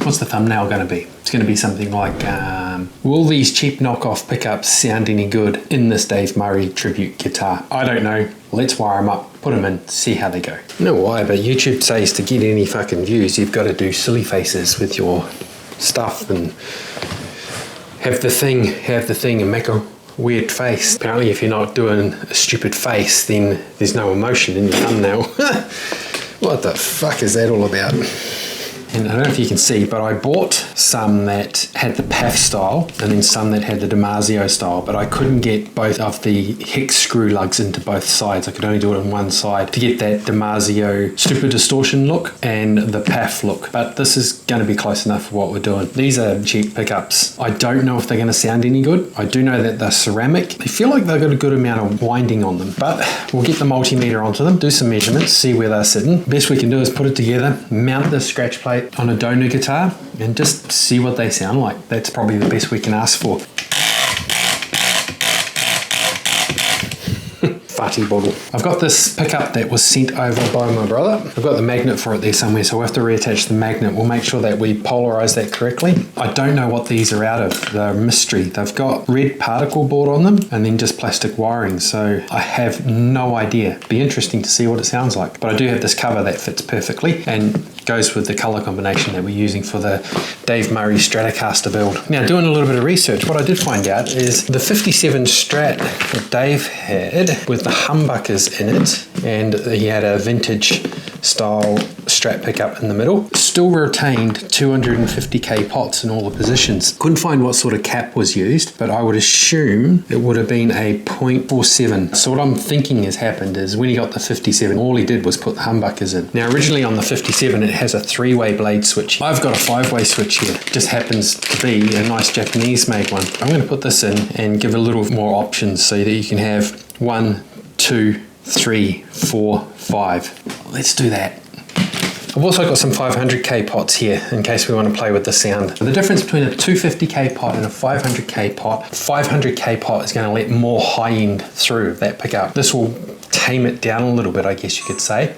what's the thumbnail going to be? It's going to be something like, will these cheap knockoff pickups sound any good in this Dave Murray tribute guitar? I don't know. Let's wire them up, put them in, see how they go. I don't know why, but YouTube says to get any fucking views, you've got to do silly faces with your stuff and have the thing and make a weird face. Apparently if you're not doing a stupid face, then there's no emotion in your thumbnail. What the fuck is that all about? And I don't know if you can see, but I bought some that had the PAF style and then some that had the Damasio style, but I couldn't get both of the hex screw lugs into both sides. I could only do it on one side to get that Damasio stupid distortion look and the PAF look. But this is going to be close enough for what we're doing. These are cheap pickups. I don't know if they're going to sound any good. I do know that they're ceramic. They feel like they've got a good amount of winding on them, but we'll get the multimeter onto them, do some measurements, see where they're sitting. Best we can do is put it together, mount the scratch plate on a donor guitar and just see what they sound like. That's probably the best we can ask for. Farty bottle. I've got this pickup that was sent over by my brother. I've got the magnet for it there somewhere, so we'll have to reattach the magnet. We'll make sure that we polarize that correctly. I don't know what these are out of. They're a mystery. They've got red particle board on them and then just plastic wiring, so I have no idea. Be interesting to see what it sounds like. But I do have this cover that fits perfectly and goes with the color combination that we're using for the Dave Murray Stratocaster build. Now, doing a little bit of research, what I did find out is the 57 Strat that Dave had with the humbuckers in it, and he had a vintage style Strat pickup in the middle, still retained 250k pots in all the positions. Couldn't find what sort of cap was used, but I would assume it would have been a 0.47. So what I'm thinking has happened is when he got the 57, all he did was put the humbuckers in. Now, originally on the 57, it has a 3-way blade switch. I've got a 5-way switch here. Just happens to be a nice Japanese made one. I'm going to put this in and give a little more options so that you can have 1, 2, 3, 4, 5. Let's do that. I've also got some 500k pots here in case we want to play with the sound. The difference between a 250k pot and a 500k pot, 500k pot is going to let more high end through that pickup. This will tame it down a little bit, I guess you could say.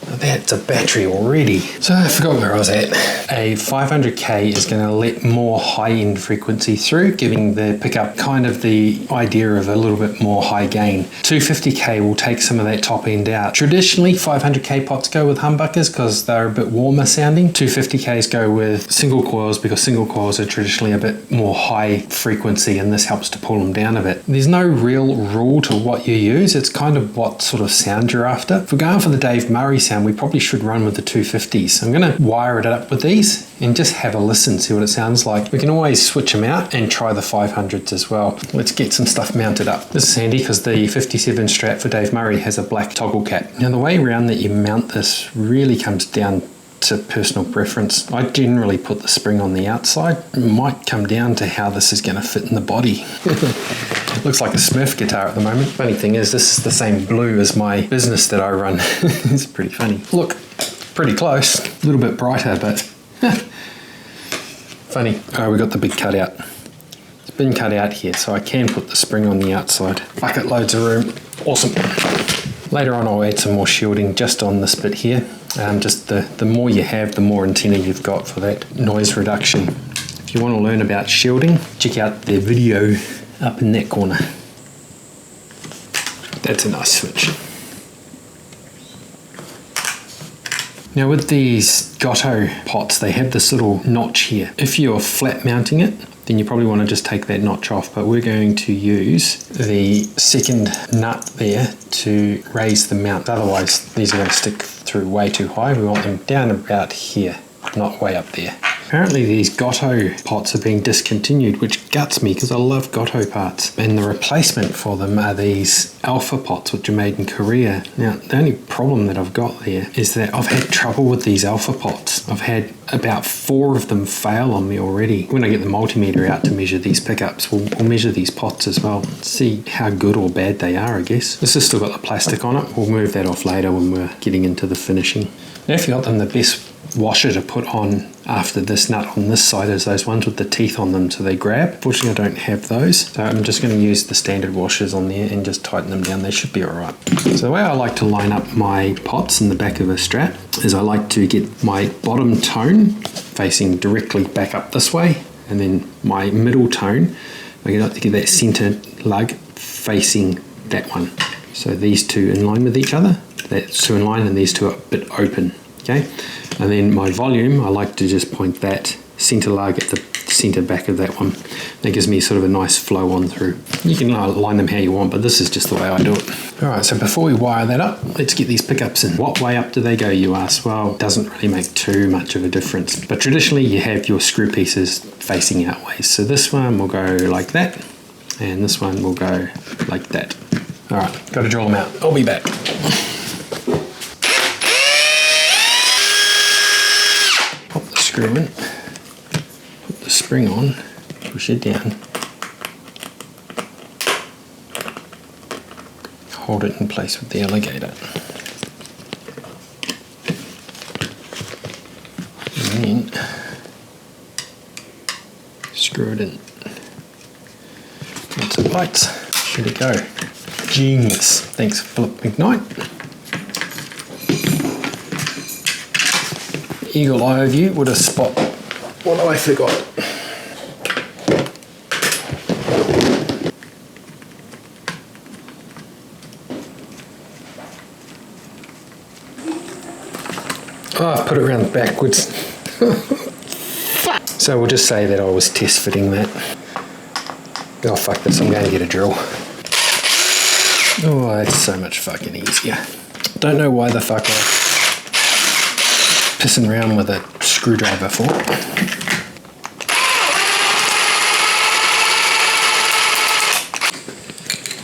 That's a battery already. So I forgot where I was at. A 500k is going to let more high-end frequency through, giving the pickup kind of the idea of a little bit more high gain. 250k will take some of that top end out. Traditionally, 500k pots go with humbuckers because they're a bit warmer sounding. 250ks go with single coils because single coils are traditionally a bit more high frequency, and this helps to pull them down a bit. There's no real rule to what you use. It's kind of what sort of sound you're after. If we're going for the Dave Murray sound, we probably should run with the 250s. I'm going to wire it up with these and just have a listen, see what it sounds like. We can always switch them out and try the 500s as well. Let's get some stuff mounted up. This is handy because the 57 Strat for Dave Murray has a black toggle cap. Now the way around that you mount this really comes down to personal preference. I generally put the spring on the outside. It might come down to how this is going to fit in the body. Looks like a Smurf guitar at the moment. Funny thing is, this is the same blue as my business that I run. It's pretty funny. Look, pretty close. A little bit brighter, but funny. Oh, we got the big cutout. It's been cut out here, so I can put the spring on the outside. Bucket loads of room. Awesome. Later on, I'll add some more shielding just on this bit here. Just the more you have, the more antenna you've got for that noise reduction. If you want to learn about shielding, check out the video up in that corner. That's a nice switch. Now with these Gotto pots, they have this little notch here. If you're flat mounting it, then you probably want to just take that notch off, but we're going to use the second nut there to raise the mount. Otherwise, these are going to stick through way too high. We want them down about here, not way up there. Apparently these Gotto pots are being discontinued, which guts me because I love Gotto parts. And the replacement for them are these Alpha pots, which are made in Korea. Now, the only problem that I've got there is that I've had trouble with these Alpha pots. I've had about 4 of them fail on me already. When I get the multimeter out to measure these pickups, we'll measure these pots as well. See how good or bad they are, I guess. This has still got the plastic on it. We'll move that off later when we're getting into the finishing. Now, if you got them the best washer to put on after this nut on this side is those ones with the teeth on them so they grab. Fortunately I don't have those, so I'm just going to use the standard washers on there and just tighten them down. They should be alright. So the way I like to line up my pots in the back of a Strat is I like to get my bottom tone facing directly back up this way, and then my middle tone, I like to get that center lug facing that one. So these two in line with each other, that's two in line, and these two are a bit open. Okay, and then my volume, I like to just point that center lug at the center back of that one. That gives me sort of a nice flow on through. You can line them how you want, but this is just the way I do it. Alright, so before we wire that up, let's get these pickups in. What way up do they go, you ask? Well, it doesn't really make too much of a difference, but traditionally you have your screw pieces facing outways. So this one will go like that, and this one will go like that. Alright, got to drill them out. I'll be back. Pop the screw in, put the spring on, push it down, hold it in place with the alligator, and then screw it in. Lots of lights, should it go? Genius. Thanks Philip Ignite. Eagle eye view would have spot what I forgot. Oh, I put it around backwards. So we'll just say that I was test fitting that. Oh fuck this, I'm going to get a drill. Oh, it's so much fucking easier. Don't know why the fuck I'm pissing around with a screwdriver for.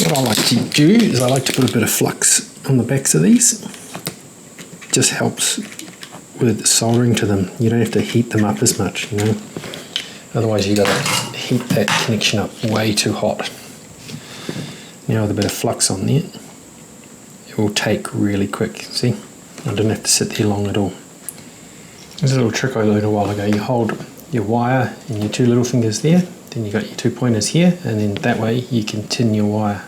What I like to do is I like to put a bit of flux on the backs of these. It just helps with soldering to them. You don't have to heat them up as much, you know. Otherwise you gotta heat that connection up way too hot. Now with a bit of flux on there, it will take really quick. See, I didn't have to sit there long at all. There's a little trick I learned a while ago. You hold your wire and your two little fingers there, then you got your 2 pointers here, and then that way you can tin your wire.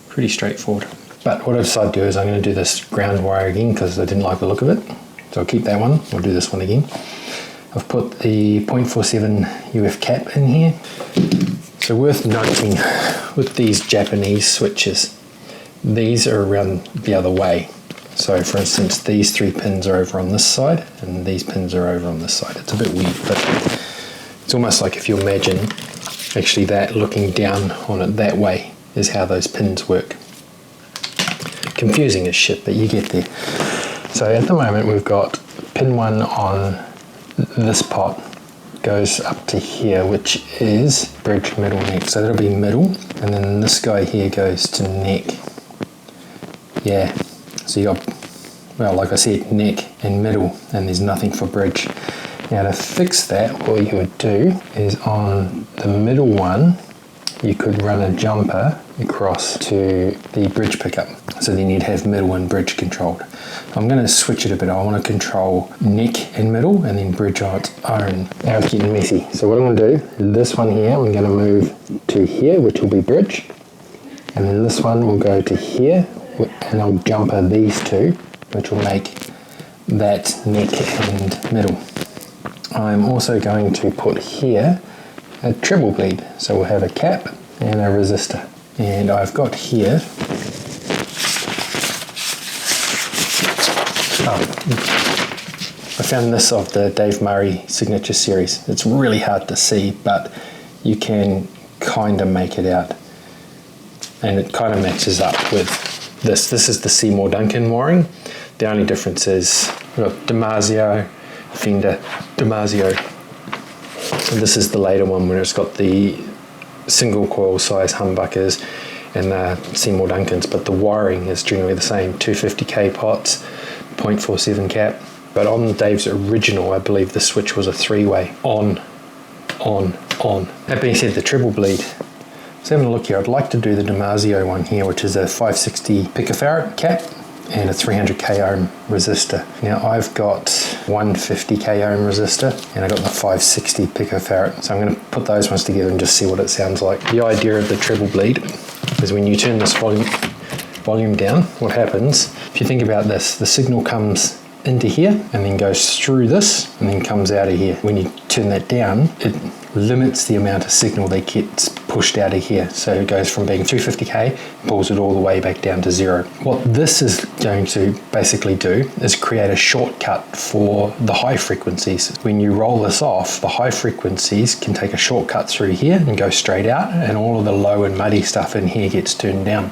Pretty straightforward. But what I decided to do is I'm going to do this ground wire again because I didn't like the look of it. So I'll keep that one, I'll do this one again. I've put the 0.47 UF cap in here. So worth noting with these Japanese switches, these are around the other way. So for instance, these 3 pins are over on this side and these pins are over on this side. It's a bit weird, but it's almost like if you imagine actually that looking down on it that way is how those pins work. Confusing as shit, but you get there. So at the moment we've got pin 1 on this pot goes up to here, which is bridge, middle, neck. So that'll be middle, and then this guy here goes to neck. Yeah, so you got, well, like I said, neck and middle, and there's nothing for bridge. Now to fix that, what you would do is on the middle one, you could run a jumper across to the bridge pickup. So then you'd have middle and bridge controlled. I'm going to switch it a bit. I want to control neck and middle and then bridge on its own. Now it's getting messy. So what I'm going to do, this one here, I'm going to move to here, which will be bridge. And then this one will go to here, and I'll jumper these two, which will make that neck and middle. I'm also going to put here a treble bleed. So we'll have a cap and a resistor. And I've got here, I found this of the Dave Murray signature series. It's really hard to see, but you can kind of make it out. And it kind of matches up with this. This is the Seymour Duncan wiring. The only difference is Damasio, Fender, Damasio. And this is the later one where it's got the single coil size humbuckers and the Seymour Duncans, but the wiring is generally the same, 250k pots, 0.47 cap. But on Dave's original, I believe the switch was a 3-way, on. That being said, the treble bleed. So having a look here, I'd like to do the Damasio one here, which is a 560 picofarad cap. and a 300k ohm resistor. Now I've got 150k ohm resistor and I've got the 560 picofarad. So I'm going to put those ones together and just see what it sounds like. The idea of the treble bleed is when you turn this volume down, what happens, if you think about this, the signal comes into here and then goes through this and then comes out of here. When you turn that down, it limits the amount of signal that gets pushed out of here. So it goes from being 250k, pulls it all the way back down to 0. What this is going to basically do is create a shortcut for the high frequencies. When you roll this off, the high frequencies can take a shortcut through here and go straight out, and all of the low and muddy stuff in here gets turned down.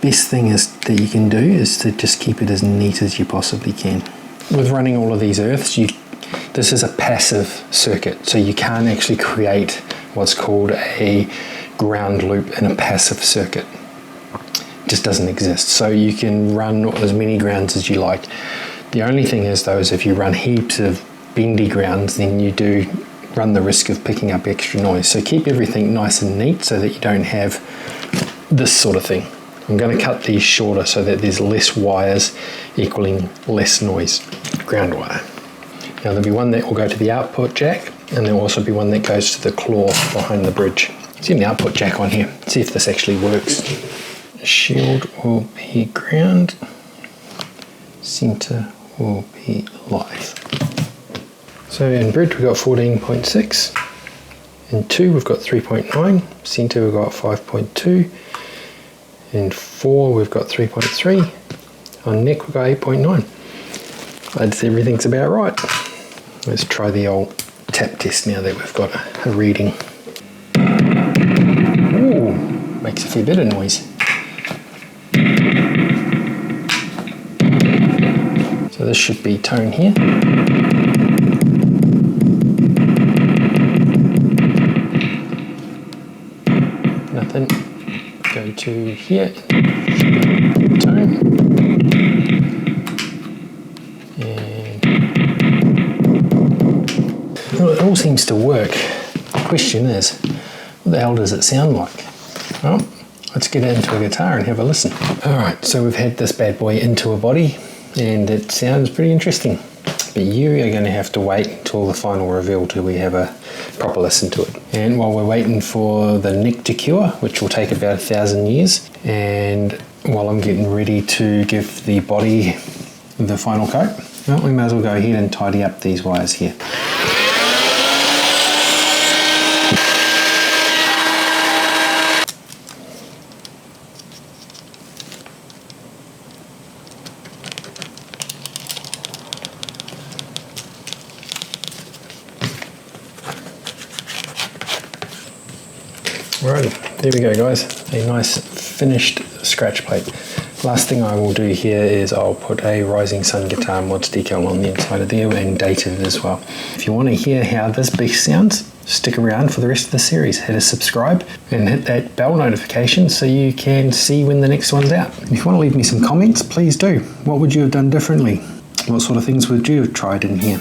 Best thing that you can do is to just keep it as neat as you possibly can. With running all of these earths, this is a passive circuit, so you can't actually create what's called a ground loop in a passive circuit. It just doesn't exist. So you can run as many grounds as you like. The only thing is though, is if you run heaps of bendy grounds, then you do run the risk of picking up extra noise. So keep everything nice and neat so that you don't have this sort of thing. I'm going to cut these shorter so that there's less wires equaling less noise. Ground wire. Now there'll be one that will go to the output jack, and there'll also be one that goes to the claw behind the bridge. See the output jack on here. See if this actually works. Shield will be ground. Center will be live. So in bridge we've got 14.6. In 2 we've got 3.9. Center we've got 5.2. In 4 we've got 3.3, on neck we've got 8.9. Everything's about right. Let's try the old tap test now that we've got a reading. Ooh, makes a fair bit of noise. So this should be tone here. Nothing. Go to here, tone, and well, it all seems to work. The question is, what the hell does it sound like? Well, let's get it into a guitar and have a listen. Alright, so we've had this bad boy into a body and it sounds pretty interesting. But you are going to have to wait until the final reveal till we have a proper listen to it. And while we're waiting for the neck to cure, which will take about 1,000 years, and while I'm getting ready to give the body the final coat, well, we may as well go ahead and tidy up these wires here. Alrighty, there we go guys, a nice finished scratch plate. Last thing I will do here is I'll put a Rising Sun Guitar Mods decal on the inside of there and date it as well. If you want to hear how this beast sounds, stick around for the rest of the series. Hit a subscribe and hit that bell notification so you can see when the next one's out. If you want to leave me some comments, please do. What would you have done differently? What sort of things would you have tried in here?